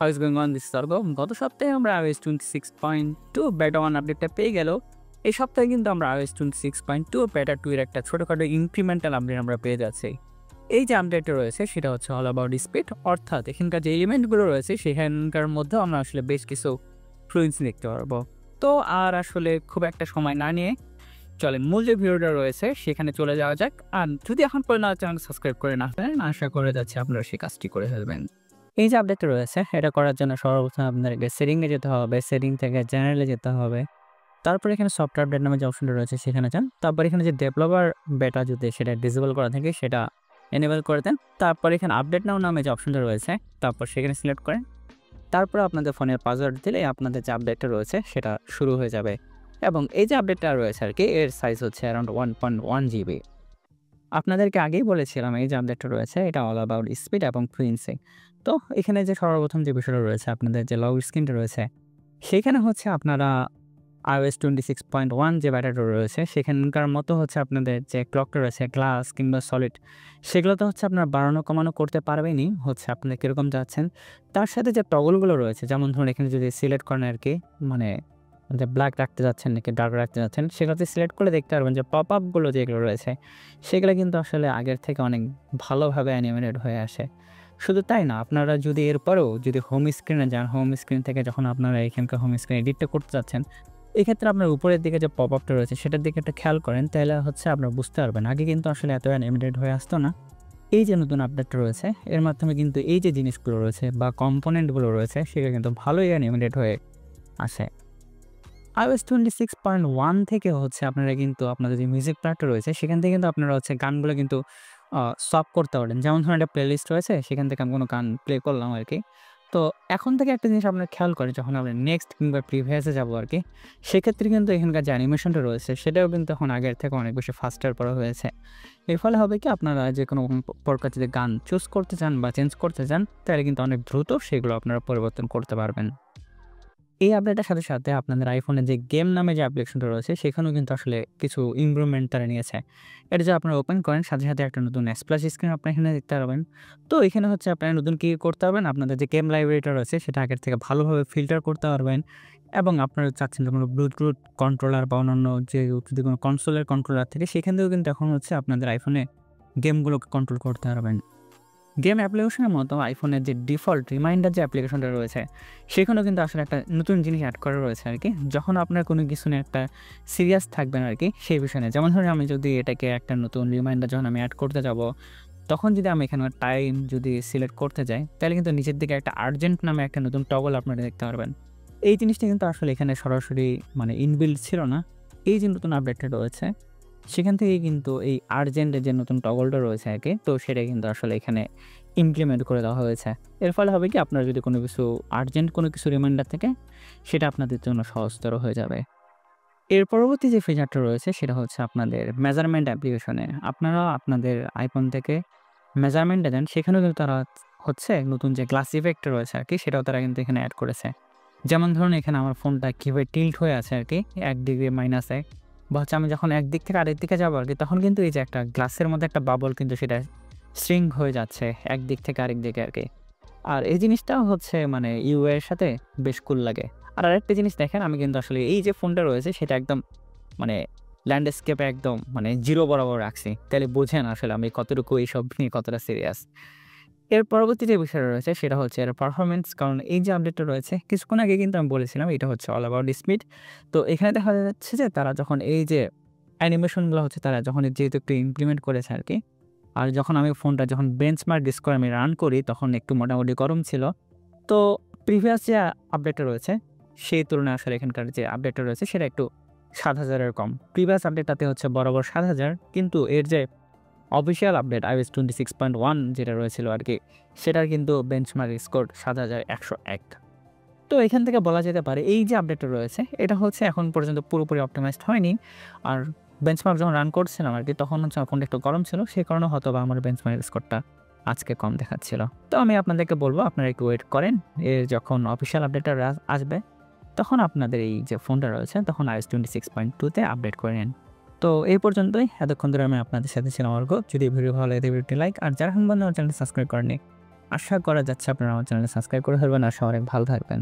How is going on this Sargo? গত সপ্তাহে আমরা iOS 26.2 বেটা 1 আপডেটটা পেয়ে গেল। এই সপ্তাহে কিন্তু আমরা iOS 26.2 বেটা 2 এর একটা ছোটখাটো ইনক্রিমেন্টাল আপডেট আমরা পেয়ে যাচ্ছি। এই যে আপডেটটা রয়েছে সেটা হচ্ছে অল অ্যাবাউট স্পিড, অর্থাৎ এখানকার যে এলিমেন্টগুলো রয়েছে সেখানকার মধ্যে আমরা আসলে বেশ কিছু ফ্লুয়েন্সি দেখতে পারবো। তো আর আসলে খুব একটা সময় না নিয়ে চলেন মূল যে ভিডিওটা রয়েছে সেখানে চলে যাওয়া যাক। আর যদি এখন পর্যন্ত চ্যানেল সাবস্ক্রাইব করে না ফেলেন, আশা করে যাচ্ছি আপনারা সেই কাজটি করে ফেলবেন। এই যে আপডেটটা রয়েছে এটা করার জন্য সর্বপ্রথম আপনাদেরকে সেটিংয়ে যেতে হবে, সেটিং থেকে জেনারেলে যেতে হবে, তারপর এখানে সফটওয়্যার আপডেট নামে যে অপশনটা রয়েছে সেখানে যান। তারপর এখানে যে ডেভেলপার বেটা যদি সেটা ডিসেবল করা থাকে সেটা এনেবল করে দেন। তারপর এখানে আপডেট নাও নামে যে অপশনটা রয়েছে তারপর সেখানে সিলেক্ট করেন। তারপর আপনাদের ফোনের পাসওয়ার্ড দিলে আপনাদের যে আপডেটটা রয়েছে সেটা শুরু হয়ে যাবে। এবং এই যে আপডেটটা রয়েছে আর কি, এর সাইজ হচ্ছে অ্যারাউন্ড 1.1 GB। আপনাদেরকে আগেই বলেছিলাম এই যে আপডেটটা রয়েছে এটা অল অ্যাবাউট স্পিড এবং ফ্লুয়েন্সি। তো এখানে যে সর্বপ্রথম যে বিষয়টা রয়েছে আপনাদের যে লক স্ক্রিনটা রয়েছে সেখানে হচ্ছে আপনারা iOS 26.1 যে ব্যাটাটা রয়েছে সেখানকার মতো হচ্ছে আপনাদের যে ক্লকটা রয়েছে গ্লাস কিংবা সলিড সেগুলোতে হচ্ছে আপনারা বাড়ানো কমানো করতে পারবেনই, হচ্ছে আপনারা কীরকম যাচ্ছেন তার সাথে যে টগলগুলো রয়েছে, যেমন ধরুন এখানে যদি সিলেক্ট করেন আর কি, মানে যে ব্ল্যাক রাখতে যাচ্ছেন নাকি ডার্ক রাখতে যাচ্ছেন সেগুলোতে সিলেক্ট করে দেখতে পারবেন যে পপ আপগুলো যেগুলো রয়েছে সেগুলো কিন্তু আসলে আগের থেকে অনেক ভালোভাবে অ্যানিমেটেড হয়ে আসে। শুধু তাই না, আপনারা যদি এরপরেও যদি হোম স্ক্রিনে যান, হোম স্ক্রিন থেকে যখন আপনারা এখানকার হোম স্ক্রিন এডিটটা করতে যাচ্ছেন এক্ষেত্রে আপনার উপরের দিকে যে পপ আপটা রয়েছে সেটার দিকে একটা খেয়াল করেন, তাহলে হচ্ছে আপনারা বুঝতে পারবেন আগে কিন্তু আসলে এত অ্যানিমেটেড হয়ে আসতো না। এই যে নতুন আপডেটটা রয়েছে এর মাধ্যমে কিন্তু এই যে জিনিসগুলো রয়েছে বা কম্পোনেন্টগুলো রয়েছে সেগুলো কিন্তু ভালোই অ্যানিমেটেড হয়ে আসে। iOS 26.1 থেকে হচ্ছে আপনারা কিন্তু আপনাদের যে মিউজিক প্লেয়ারটা রয়েছে সেখান থেকে কিন্তু আপনারা হচ্ছে গানগুলো কিন্তু সপ করতে পারেন। যেমন ধরুন একটা প্লেলিস্ট রয়েছে সেখান থেকে আমি কোনো গান প্লে করলাম আর কি। তো এখন থেকে একটা জিনিস আপনারা খেয়াল করেন, যখন আমরা নেক্সট কিংবা প্রিভিয়াসে যাবো আর কি, সেক্ষেত্রে কিন্তু এখানকার যে অ্যানিমেশনটা রয়েছে সেটাও কিন্তু এখন আগের থেকে অনেক বেশি ফাস্টার করা হয়েছে। এর ফলে হবে কি, আপনারা যে কোনো প্রকার যদি গান চুজ করতে চান বা চেঞ্জ করতে চান তাহলে কিন্তু অনেক দ্রুত সেগুলো আপনারা পরিবর্তন করতে পারবেন। এই আপডেটের সাথে সাথে আপনাদের আইফোনে যে গেম নামে যে অ্যাপ্লিকেশনটা রয়েছে সেখানেও কিন্তু আসলে কিছু ইমপ্রুভমেন্ট তারা নিয়েছে। এটা যে আপনারা ওপেন করেন সাথে সাথে একটা নতুন স্প্ল্যাশ স্ক্রিন আপনি এখানে দেখতে পারবেন। তো এখানে হচ্ছে আপনারা নতুন কী করতে পারবেন, আপনাদের যে গেম লাইব্রেরিটা রয়েছে সেটা আগের থেকে ভালোভাবে ফিল্টার করতে পারবেন। এবং আপনারা চাচ্ছেন যে কোনো ব্লুটুথ কন্ট্রোলার বা অন্যান্য যে যদি কোনো কনসোলের কন্ট্রোলার থেকে সেখান থেকেও কিন্তু এখন হচ্ছে আপনাদের আইফোনে গেমগুলোকে কন্ট্রোল করতে পারবেন। গেম অ্যাপ্লিকেশনের মতো আইফোনের যে ডিফল্ট রিমাইন্ডার যে অ্যাপ্লিকেশনটা রয়েছে সেখানেও কিন্তু আসলে একটা নতুন জিনিস অ্যাড করা রয়েছে আর কি। যখন আপনার কোনো কিছু নিয়ে একটা সিরিয়াস থাকবেন আর কি সেই বিষয় নিয়ে, যেমন ধরুন আমি যদি এটাকে একটা নতুন রিমাইন্ডার যখন আমি অ্যাড করতে যাব তখন যদি আমি এখানে টাইম যদি সিলেক্ট করতে যাই তাহলে কিন্তু নিচের দিকে একটা আর্জেন্ট নামে একটা নতুন টগল আপনারা দেখতে পারবেন। এই জিনিসটা কিন্তু আসলে এখানে সরাসরি মানে ইনবিল্ড ছিল না। এই যে নতুন আপডেটটা রয়েছে সেখান থেকে কিন্তু এই আর্জেন্টের যে নতুন টগলটা রয়েছে আর কি, তো সেটা কিন্তু আসলে এখানে ইমপ্লিমেন্ট করে দেওয়া হয়েছে। এর ফলে হবে কি, আপনার যদি কোনো কিছু আর্জেন্ট কোনো কিছু রিমাইন্ডার থাকে সেটা আপনাদের জন্য সহজতর হয়ে যাবে। এর পরবর্তী যে ফিচারটা রয়েছে সেটা হচ্ছে আপনাদের মেজারমেন্ট অ্যাপ্লিকেশনে আপনারা আপনাদের আইফোন থেকে মেজারমেন্টটা দেন, সেখানেও কিন্তু তারা হচ্ছে নতুন যে গ্লাস ইফেক্টটা রয়েছে আর কি সেটাও তারা কিন্তু এখানে অ্যাড করেছে। যেমন ধরুন এখানে আমার ফোনটা কীভাবে টিল্ট হয়ে আছে আর কি 1 ডিগ্রি মাইনাসে, বা হচ্ছে আমি যখন একদিক থেকে আরেক দিকে যাবো আর কি তখন কিন্তু এই যে একটা গ্লাসের মধ্যে একটা বাবল কিন্তু সেটা শ্রিঙ্ক হয়ে যাচ্ছে একদিক থেকে আরেক দিকে আর কি। আর এই জিনিসটাও হচ্ছে মানে ইউআই এর সাথে বেশ কুল লাগে। আর আরেকটা জিনিস দেখেন, আমি কিন্তু আসলে এই যে ফোনটা রয়েছে সেটা একদম মানে ল্যান্ডস্কেপে একদম মানে জিরো বরাবর রাখছি, তাহলে বোঝেন আসলে আমি কতটুকু এইসব নিয়ে কতটা সিরিয়াস। এর পরবর্তী যে বিষয়টা রয়েছে সেটা হচ্ছে এর পারফরমেন্স, কারণ এই যে আপডেটটা রয়েছে কিছুক্ষণ আগে কিন্তু আমি বলেছিলাম এটা হচ্ছে অল অ্যাবাউট স্পিড। তো এখানে দেখা যাচ্ছে যে তারা যখন এই যে অ্যানিমেশনগুলো হচ্ছে তারা যখন যেহেতু একটু ইমপ্লিমেন্ট করেছে আর কি, আর যখন আমি ফোনটা যখন বেঞ্চমার্ক স্কোর আমি রান করি তখন একটু মোটামুটি গরম ছিল। তো প্রিভিয়াস যে আপডেটটা রয়েছে সেই তুলনায় আসলে এখানকার যে আপডেটটা রয়েছে সেটা একটু 7000-এর কম। প্রিভিয়াস আপডেটটাতে হচ্ছে বরাবর 7000, কিন্তু এর যে অফিসিয়াল আপডেট iOS 26.1 যেটা রয়েছিল আর কি সেটার কিন্তু বেঞ্চমার্ক স্কোর 7101। তো এখান থেকে বলা যেতে পারে এই যে আপডেটটা রয়েছে এটা হচ্ছে এখন পর্যন্ত পুরোপুরি অপটিমাইজড হয়নি। আর বেঞ্চমার্ক যখন রান করছিলাম আর কি তখন হচ্ছে ফোনটা একটু গরম ছিল, সেই কারণে হয়তো বা আমার বেঞ্চমার্ক স্কোরটা আজকে কম দেখাচ্ছিল। তো আমি আপনাদেরকে বলবো আপনারা একটু ওয়েট করেন, এর যখন অফিসিয়াল আপডেটটা আসবে তখন আপনাদের এই যে ফোনটা রয়েছে তখন iOS 26.2-তে আপডেট করে নিন। তো এই পর্যন্তই, এতক্ষণ ধরে আমি আপনাদের সাথে ছিলাম অর্ক। যদি ভিডিও ভালো লাগে ভিডিওটি লাইক, আর যারা এখন পর্যন্ত চ্যানেলটি সাবস্ক্রাইব করেননি আশা করা যাচ্ছে আপনারা আমার চ্যানেলটা সাবস্ক্রাইব করে ফেলবেন। আশা অনেক ভালো থাকবেন।